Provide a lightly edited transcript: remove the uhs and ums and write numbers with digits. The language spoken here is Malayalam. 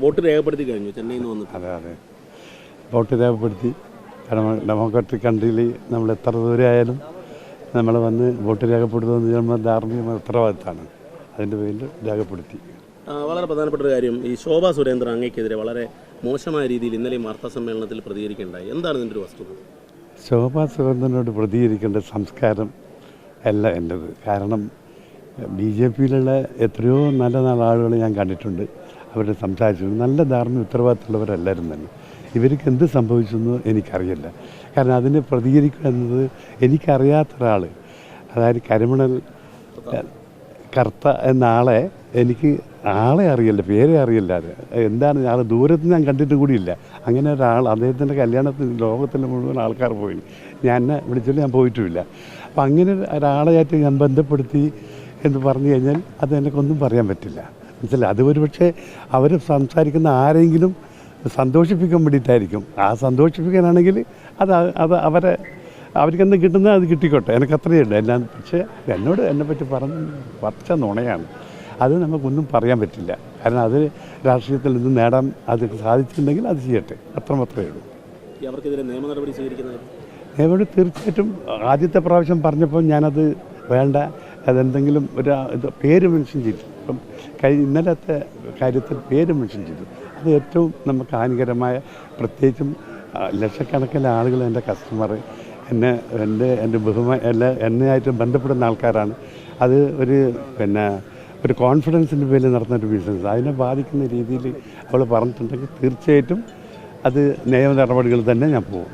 വോട്ട് രേഖപ്പെടുത്തി കഴിഞ്ഞു ചെന്നൈയിൽ നിന്ന് വന്നിട്ട്. അതെ വോട്ട് രേഖപ്പെടുത്തി. കാരണം ഡെമോക്രാറ്റിക് കൺട്രിയിൽ നമ്മൾ എത്ര ദൂരെ ആയാലും നമ്മൾ വന്ന് വോട്ട് രേഖപ്പെടുത്തുന്നത് നമ്മൾ ധാർമ്മിക ഉത്തരവാദിത്തമാണ്. അതിൻ്റെ പേരിൽ രേഖപ്പെടുത്തി. വളരെ പ്രധാനപ്പെട്ട ഒരു കാര്യം, ഈ ശോഭാ സുരേന്ദ്രൻ അങ്ങേക്കെതിരെ വളരെ മോശമായ രീതിയിൽ ഇന്നലെയും വാർത്താ സമ്മേളനത്തിൽ പ്രതികരിക്കേണ്ടായി. എന്താണ് ഇതിൻ്റെ ഒരു വസ്തുത? ശോഭാ സുരേന്ദ്രനോട് പ്രതികരിക്കേണ്ട സംസ്കാരം അല്ല എൻ്റെത്. കാരണം BJPയിലുള്ള എത്രയോ നല്ല ആളുകൾ ഞാൻ കണ്ടിട്ടുണ്ട്, അവരുടെ സംസാരിച്ചിട്ടുണ്ട്. നല്ല ധാർമ്മിക ഉത്തരവാദിത്തമുള്ളവരെല്ലാവരും തന്നെ. ഇവർക്ക് എന്ത് സംഭവിച്ചെന്ന് എനിക്കറിയില്ല. കാരണം അതിനെ പ്രതികരിക്കുക എന്നത് എനിക്കറിയാത്ത ഒരാൾ, അതായത് കരിമണൽ കർത്ത എന്ന ആളെ എനിക്ക് അറിയില്ല, പേരെ അറിയില്ല. അത് എന്താണ് ആൾ ദൂരത്ത് ഞാൻ കണ്ടിട്ട് കൂടിയില്ല. അങ്ങനെ ഒരാൾ അദ്ദേഹത്തിൻ്റെ കല്യാണത്തിന് ലോകത്തിലെ മുഴുവൻ ആൾക്കാർ പോയി. എന്നെ വിളിച്ചിട്ട് ഞാൻ പോയിട്ടുമില്ല. അപ്പം അങ്ങനെ ഒരാളായിട്ട് ഞാൻ ബന്ധപ്പെടുത്തി എന്ന് പറഞ്ഞു കഴിഞ്ഞാൽ അത് എനിക്കൊന്നും പറയാൻ പറ്റില്ല. മനസ്സിലായി? അത് ഒരു പക്ഷേ അവർ സംസാരിക്കുന്ന ആരെങ്കിലും സന്തോഷിപ്പിക്കാൻ വേണ്ടിയിട്ടായിരിക്കും. ആ സന്തോഷിപ്പിക്കാനാണെങ്കിൽ അവർക്കെന്ത് കിട്ടുന്നത് അത് കിട്ടിക്കോട്ടെ, എനിക്ക് അത്രയേ ഉള്ളൂ എല്ലാം. പക്ഷേ എന്നെപ്പറ്റി പറഞ്ഞ് പച്ച നുണയാണ്. അത് നമുക്കൊന്നും പറയാൻ പറ്റില്ല. കാരണം അത് രാഷ്ട്രീയത്തിൽ നിന്ന് നേടാൻ അത് സാധിച്ചിട്ടുണ്ടെങ്കിൽ അത് ചെയ്യട്ടെ, അത്രമാത്രമേ ഉള്ളൂ. അവർക്കെതിരെ നിയമ നടപടി സ്വീകരിക്കുന്നത് തീർച്ചയായിട്ടും ആദ്യത്തെ പ്രാവശ്യം പറഞ്ഞപ്പോൾ ഞാനത് വേണ്ട, അതെന്തെങ്കിലും പേര് മെൻഷൻ ചെയ്തു. ഇപ്പം ഇന്നലത്തെ കാര്യത്തിൽ പേര് മെൻഷൻ ചെയ്തു. അത് ഏറ്റവും നമുക്ക് ഹാനികരമായ, പ്രത്യേകിച്ചും ലക്ഷക്കണക്കിന് ആളുകൾ എൻ്റെ കസ്റ്റമർ, എൻ്റെ എന്നെയായിട്ട് ബന്ധപ്പെടുന്ന ആൾക്കാരാണ്. അത് ഒരു കോൺഫിഡൻസിൻ്റെ പേരിൽ നടത്തുന്ന ഒരു ബിസിനസ്. അതിനെ ബാധിക്കുന്ന രീതിയിൽ അവൾ പറഞ്ഞിട്ടുണ്ടെങ്കിൽ തീർച്ചയായിട്ടും അത് നിയമ നടപടികൾ തന്നെ ഞാൻ പോകും.